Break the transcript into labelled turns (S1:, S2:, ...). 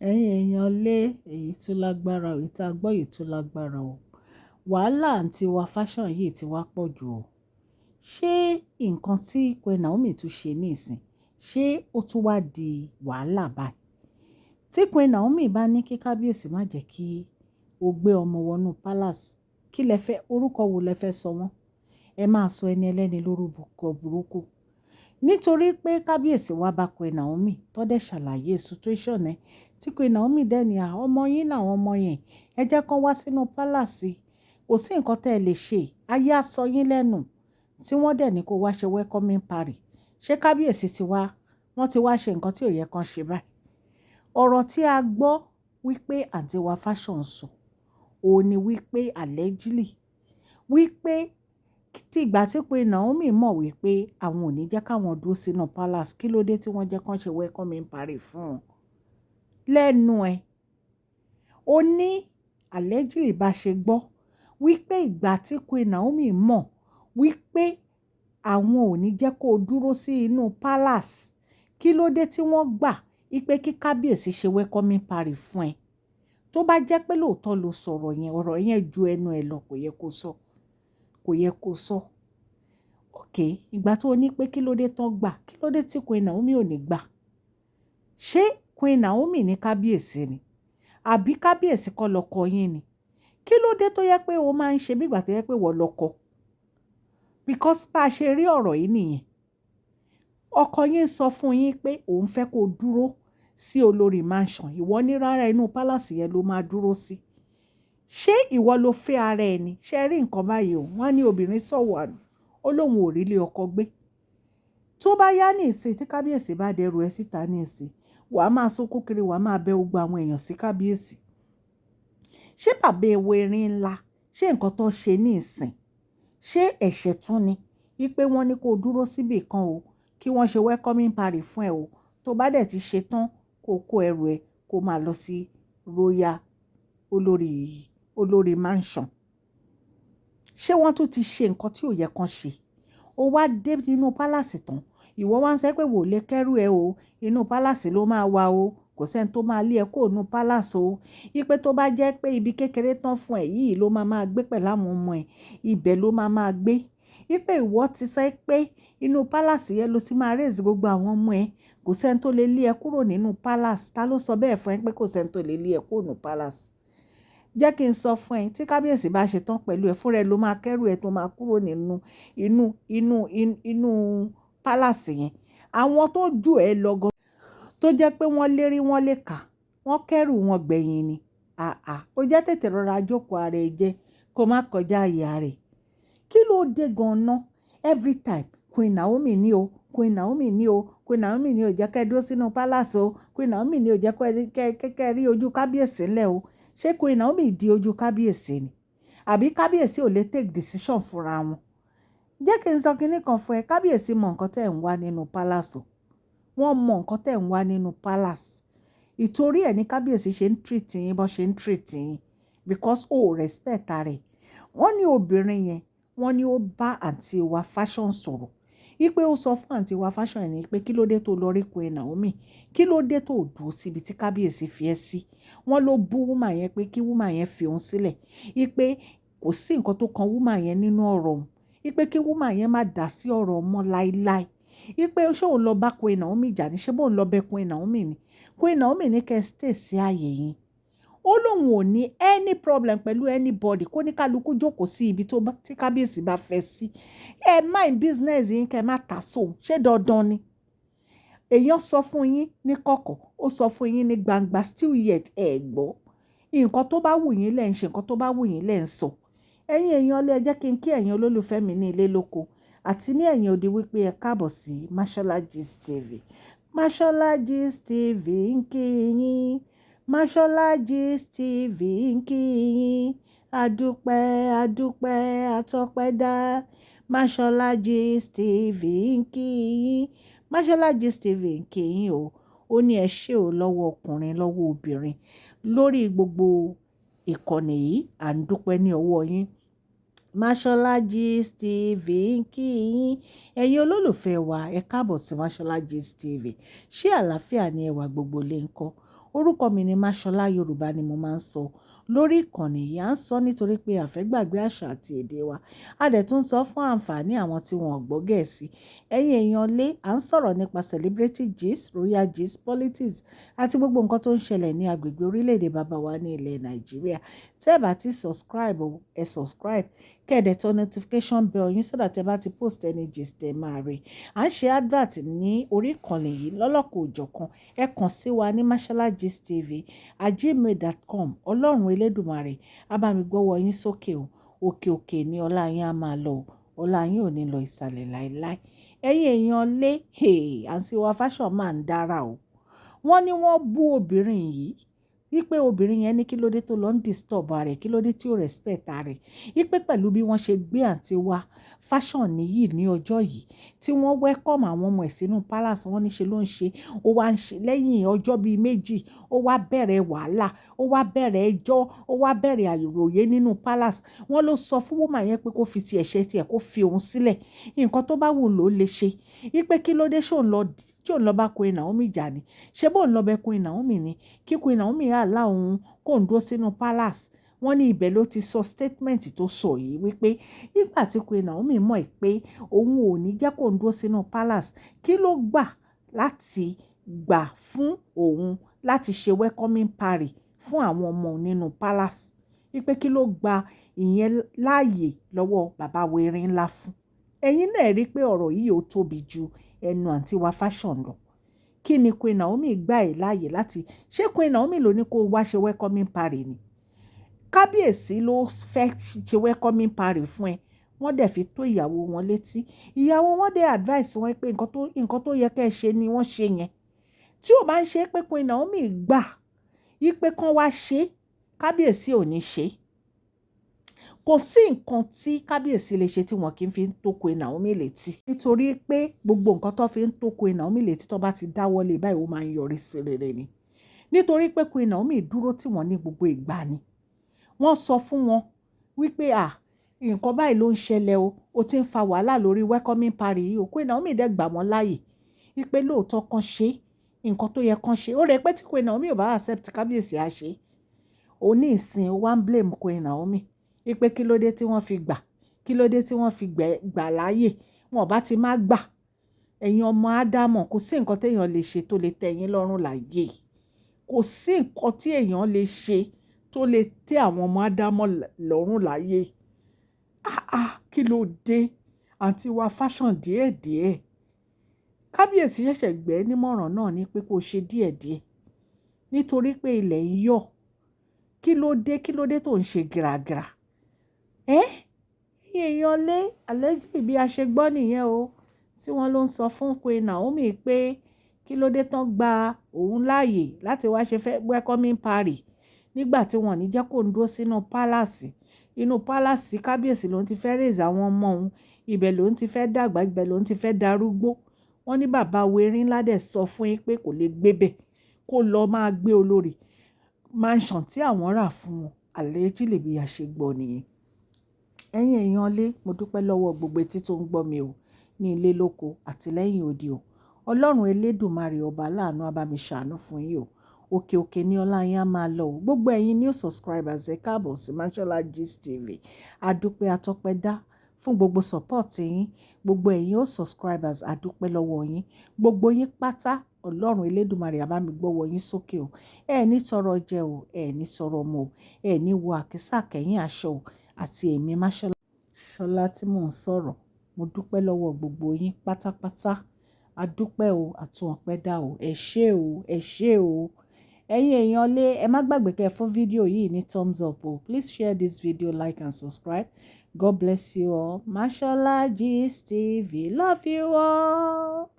S1: Ẹ̀yin èèyàn lé èyí tó lágbára o, èyí tá a gbọ́ yìí tó lágbára o. Wàhálà àǹtí wa fashion yìí ti wá pọ̀ jù o. Ṣé nǹkan tí Queen Naomi tún ṣe ní ìsìn, ṣé ó tún wá di wàhálà báyìí? Tí Queen Naomi bá ní kí kábíyèsí má jẹ́ kí o gbé ọmọ wọnú palace, kí lẹ fẹ́, orúkọ wo lẹ fẹ́ sọ wọ́n? Ẹ máa sọ ẹni ẹlẹ́ni lórúkọ burúkú. Nítorí pé kábíyèsí wá bá Queen Naomi tó dẹ̀ ṣàlàyé situation ẹ̀, tí Queen Naomi dẹ̀ ní ọmọ yín làwọn ọmọ yẹn, ẹ jẹ́ kán wá sínú pálàsì, kò sí nǹkan tẹ́ ẹ lè ṣe, ayé á sọ yín lẹ́nu, tí wọ́n dẹ̀ ní kó wá ṣe welcoming party. Ṣé kábíyèsí ti wá, wọ́n ti wá ṣe nǹkan tí ò yẹ kán ṣe báyìí? Ọ̀rọ̀ tí a gbọ́ wípé àǹtí wa fashion sọ, òun ni wípé allegedly wípé tí ìgbà tí Queen Naomi mọ̀ wípé àwọn ò ní jẹ́ káwọn dúró sínú palace, kí ló dé tí wọ́n jẹ́ kán ṣe welcoming party fún wọn? Lẹ́nu ẹ̀, ó ní allegedly bá ṣe gbọ́ wípé ìgbà tí Queen Naomi mọ̀ wípé àwọn ò ní jẹ́ kó dúró sí inú palace, kí ló dé tí wọ́n gbà wípé kí kábíyèsí ṣe welcoming party fún ẹ? Tó bá jẹ́ pé lóòótọ́ ló sọ̀rọ̀ yẹn, ọ̀rọ̀ yẹn ju ẹnu ẹ lọ, kò yẹ kó sọ. Kò yẹ kó sọ. Okay, ìgbà tó ní pé kí ló dé tán gbà, kí ló dé tí Queen Naomi ò ní gbà? Ṣé Queen Naomi ní kábíyèsí ni? Àbí kábíyèsí kọ́ lọ́kọ yín ni? Kí ló dé tó yẹ pé o máa ń ṣe bí ìgbà tó yẹ pé wọ́n lọ́kọ? Because bá a ṣe rí ọ̀rọ̀ yìí nìyẹn. Ọkọ yín sọ fún yín pé òun fẹ́ kó dúró sí olórí mansion. Ìwọ ní rárá inú palace yẹn ló máa dúró sí. Ṣé ìwọ ló fẹ́ ara ẹ ni? Ṣé ẹ rí nǹkan báyìí o? Wọ́n ní obìnrin sọ̀wọ́ àná, ó lóun ò rí ilé ọkọ gbé. Tó bá yá ní ìsìn tí kábíyèsí bá dẹrù ẹ síta ní ìsìn, wàá máa sunkún kiri, wàá máa bẹ gbogbo àwọn èèyàn sí kábíyèsí. Ṣé bàbá ewo erin ńlá, ṣé nǹkan tó ṣe ní ìsìn, ṣé ẹ̀ṣẹ̀ tún ni? Wípé wọ́n ní kó dúró síbì kan o, kí wọ́n ṣe welcoming party fún ẹ o. Tó bá dẹ̀ ti ṣe tán, kó kó ẹrù ẹ, kó máa lọ sí royal olórí mansion. Ṣé wọ́n tún ti ṣe nǹkan tí ò yẹ kán ṣe? Ó wá dé nínú palace tán, ìwọ wá ń sẹ́ pé wò lè kẹ́rù ẹ o, inú palace ló máa wà o, kò sẹ́ni tó máa lé ẹ kó inú palace o. Ipe tó bá jẹ́ pé ibi kékeré tán fún ẹ yìí ló máa gbé pẹ̀lú àwọn ọmọ ẹ, ibẹ̀ ló máa gbé. Ipe ìwọ ti sẹ́ pé inú palace yẹn ló ti máa raise gbogbo àwọn ọmọ ẹ, kò sẹ́ni tó lè lé ẹ kúrò nínú palace. Ta ló sọ bẹ́ẹ̀ fún ẹ pé kò sẹ́ni tó lè lé ẹ kúrò nínú palace? Jẹ́ kí n sọ fún ẹ, tí kábíyèsí bá ṣe tán pẹ̀lú ẹ, fúnra ẹ ló máa kẹ́rù ẹ tó máa kúrò inú palace yẹn. Àwọn tó jù ẹ lọ gan, tó jẹ́ pé wọ́n lérí wọ́n lè kà, wọ́n kẹ́rù wọn gbẹ̀yìn ni. Ó jẹ́ tètè rọra jókòó ara ẹ jẹ́ kó má kọjá àyè ara ẹ. Kí ló dé gan-an? Every time Queen Naomi ní o, Queen Naomi ní o, Queen Naomi ní o jẹ́ kẹ́ dúró sínú palace o, Queen Naomi ní o jẹ́ kẹ́ rí ojú kábíyèsí ńlẹ̀ o. Ṣé Queen Naomi di ojú kábíyèsí ni? Àbí kábíyèsí ò lè take decision fúnra wọn? Jẹ́ kí n sọ kinní kan fún ẹ, kábíyèsí mọ nǹkan tẹ́ ẹ̀ ń wá nínú palace o. Wọ́n mọ nǹkan tẹ́ ẹ̀ ń wá nínú palace. Ìtorí ẹ̀ ní kábíyèsí ṣe ń treat yín bó ṣe ń treat yín, because o respect ara ẹ̀. Wọ́n ní obìnrin yẹn, wọ́n ní ó bá àǹtí wa fashion sọ̀rọ̀. Ipe ó sọ fún àǹtí wa fashion ní pé kí ló dé tó lọ rí Queen Naomi? Kí ló dé tó dúró síbi tí kábíyèsí fi ẹ́ sí? Wọ́n ló bú woman yẹn pé kí woman yẹn fi òun sílẹ̀. Ipe kò sí nǹkan tó kan woman yẹn nínú ọ̀rọ̀ òun. Ipe kí woman yẹn má dá sí ọ̀rọ̀ ọmọ láíláí. Ipe ṣé òun lọ bá Queen Naomi jà ní, ṣé bóun lọ bẹ Queen Naomi ni? Queen Naomi ní kẹ́ stay sí ààyè yín. Ó lóun ò ní any problem pẹ̀lú anybody, kó ní kálukú jókòó sí ibi tí kábíyèsí bá fẹ́ sí. Ẹ mind business yín kẹ́ má ta sóun, ṣé dandan ni? Èèyàn sọ fún yín ní kọ̀kọ̀, ó sọ fún yín ní gbangba, still yet ẹ gbọ́. Nǹkan tó bá wù yín lẹ́ ń ṣe, nǹkan tó bá wù yín lẹ́ ń sọ. Ẹ̀yin èèyàn lé, ẹ jẹ́ kí n kí ẹ̀yin olólùfẹ́ mi ní ilé lóko àti ní ẹ̀yin òde wípé ẹ káàbọ̀ sí Mashola Gist TV. Mashola Gist TV ń kí yín. Mashola Gist TV ń kí yín. Adúpẹ́, adúpẹ́, atọ́pẹ́dá. Mashola Gist TV ń kí yín. Mashola Gist TV ń kí yín o. Ó ní ẹ ṣé o lọ́wọ́ ọkùnrin, lọ́wọ́ obìnrin. Lórí gbogbo ìkànnì yìí, à ń dúpẹ́ ní ọwọ́ yín. Mashola Gist TV ń kí yín ẹ̀yin olólùfẹ́ wa ẹ káàbọ̀ sí Mashola Gist TV. Ṣé àlàáfíà ni ẹwà gbogbo lè ń kọ́? Orúkọ mi ni Mashola, Yorùbá ni mo máa ń sọ lórí ìkànnì yìí. À ń sọ nítorí pé a fẹ́ gbàgbé àṣà àti èdè wa. A dẹ̀ tún sọ fún àǹfààní àwọn tí wọn ò gbọ́ Gẹ̀ẹ́sì. Ẹ̀yin èèyàn lé, à ń sọ̀rọ̀ nípa celebrity gist, royal gist, politics àti gbogbo nǹkan tó ń ṣẹlẹ̀ ní agbègbè orílẹ̀-èdè bàbá wa ní ilẹ̀ Nàìjíríà. Tẹ́ ẹ bá ti subscribe o, ẹ subscribe. Kẹ́ẹ̀dẹ̀ tọ notification bell yín so that ẹ bá ti post any gist ẹ máa rí. À ń ṣe advert ní orí ìkànnì yìí lọ́lọ́kọ̀ òjọ̀kan. Ẹ kàn sí wa ní masholagistv@gmail.com. Ọlọ́run Elédùmarè á bá mi gbọ́wọ́ yín sókè o. Òkè òkè ni ọlá yín á máa lọ o. Ọlá yín ò ní lọ ìsàlẹ̀ láéláé. Ẹ̀yin èèyàn lé, àǹtí wa fashion máa ń dára o. Wọ́n ní wọ́n bú obìnrin yìí wípé obìnrin yẹn ní kí ló dé tó lọ ń disturb rẹ̀, kí ló dé tí ó respect rẹ̀. Wípé pẹ̀lú bí wọ́n ṣe gbé àǹtí wa fashion nìyí ní ọjọ́ yìí tí wọ́n welcome àwọn ọmọ ẹ̀ sínú palace, wọ́n ní ṣe ló ń ṣe. Ó wá ń ṣe lẹ́yìn ọjọ́ bíi méjì, ó wá bẹ̀rẹ̀ wàhálà, ó wá bẹ̀rẹ̀ ẹjọ́, ó wá bẹ̀rẹ̀ àròyé nínú palace. Wọ́n ló sọ fún woman yẹn pé kó fi ti ẹ̀ṣẹ̀ tiẹ̀ kó fi òun sílẹ̀. Nǹkan tó bá wù ló lè ṣe. Wípé kí ló dé tí òun lọ bá Queen Naomi jà ni. Ṣé bóun lọ bẹ Queen Naomi ni kí Queen Naomi àlá òun kó ń dúró sínú palace. Wọ́n ní ibẹ̀ ló ti sọ statement tó sọ yìí wípé nígbà tí Queen Naomi mọ̀ pé òun ò ní jẹ́ kó ń dúró sínú palace, kí ló gbà láti gbà fún òun láti ṣe welcoming party fún àwọn ọmọ nínú palace. Wípé kí ló gba ìyẹn láàyè lọ́wọ́ bàbá wẹ̀rin ńlá fún. Ẹ̀yin náà rí pé ọ̀rọ̀ yìí ó tóbi ju ẹnu àǹtí wa fashion lọ. Kí ni Queen Naomi gbà ẹ̀ láàyè láti ṣé Queen Naomi ló ní kó wá ṣe welcoming party ni? Kábíyèsí ló fẹ́ ṣe welcoming party fún ẹ. Wọ́n dẹ̀ fi tó ìyàwó wọn létí. Ìyàwó wọn dẹ̀ advice wọn pé nǹkan tó yẹ kẹ́ ẹ ṣe ni wọ́n ṣe yẹn. Tí ò bá ń ṣe pé Queen Naomi gbà yí pé kán wá ṣe, kábíyèsí ò ní ṣe. Kò sí nǹkan tí kábíyèsí lè ṣe tí wọn kì í fi ń tó Queen Naomi létí. Nítorí pé gbogbo nǹkan tó fi ń tó Queen Naomi létí tó bá ti dáwọ́lé báyìí ó máa ń yọrí sí rere ni. Nítorí pé Queen Naomi dúró tí wọ́n ní gbogbo ìgbà ni. Wọ́n sọ fún wọn wípé nǹkan báyìí ló ń ṣẹlẹ̀ o. O ti ń fa wàhálà lórí welcoming party yìí o. Queen Naomi dẹ̀ gbà wọ́n láàyè wípé lóòótọ́ kan ṣe nǹkan tó yẹ kan ṣe. Ó rẹ̀ pé tí Queen Naomi ò bá accept kábíyèsí á ṣe. Ó ní ìsìn ó wá ń blame Queen Naomi. Wípé kí ló dé tí wọ́n fi gbà, kí ló dé tí wọ́n fi gbà láàyè. Wọn ò bá ti má gbà. Ẹ̀yin ọmọ Ádámọ̀, kò sí nǹkan téèyàn lè ṣe tó lè tẹ́ yín lọ́rùn láyé. Kò sí nǹkan tí èèyàn lè ṣe tó lè tẹ́ àwọn ọmọ Ádámọ̀ lọ́rùn láyé. Kí ló dé àǹtí wa fashion díẹ̀díẹ̀. Kábíyèsí ṣẹ̀ṣẹ̀ gbẹ́ nímọ̀ràn náà ní pé kó ṣe díẹ̀díẹ̀. Nítorí pé ilẹ̀ ń yọ̀. Kí ló dé tó ń ṣe gìràgìrà? Èèyàn lé àlejò bí a ṣe gbọ́ nìyẹn o. Tí wọ́n ló ń sọ fún Queen Naomi pé kí ló dé tán gba òun láàyè láti wá ṣe welcoming party nígbà tí wọ́n ní jẹ́ kó ń dúró sínú palace. Inú palace kábíyèsí ló ń ti fẹ́ raise àwọn ọmọ òun. Ibẹ̀ ló ń ti fẹ́ dàgbà, ibẹ̀ ló ń ti fẹ́ darúgbó. Wọ́n ní bàbá wẹ̀rin ńlá dẹ̀ sọ fún yín pé kò lè gbébẹ̀, kó lọ máa gbé olórí mansion tí àwọn rà fún wọn. Àlejò lè bí a ṣe gbọ́ nìyẹn. Ẹ̀yin èèyàn lé, mo dúpẹ́ lọ́wọ́ gbogbo etí tó ń gbọ́ mi o ní ilé lóko àti lẹ́yìn odi o. Ọlọ́run Elédùmarè ọba láàánú á bá mi ṣàánú fún yín o. Òkè òkè ni ọlá yín á máa lọ o. Gbogbo ẹ̀yin new subscribers ẹ káàbọ̀ sí Mashola Gist TV. Adúpẹ́ atọ́pẹ́ dá fún gbogbo support yín. Gbogbo ẹ̀yin ó subscribers adúpẹ́ lọ́wọ́ yín. Gbogbo yín pátá Ọlọ́run Elédùmarè á bá mi gbọ́wọ́ yín sókè o. Ẹ ní tọrọ jẹ o, ẹ ní tọrọ mu o, ẹ ní wo àkísà kẹ́yìn aṣọ o. Àti èmi Mashola tí mò ń sọ̀rọ̀. Mo dúpẹ́ lọ́wọ́ gbogbo yín pátápátá. Adúpẹ́ o, àtúnọpẹ́ dá o. Ẹ ṣé o, ẹ ṣé o. Ẹ̀yin èèyàn lé, ẹ má gbàgbé kẹ́ fún fídíò yìí ní thumbs up o. Please share this video, like and subscribe. God bless you all. Mashola Gist TV. Love you all.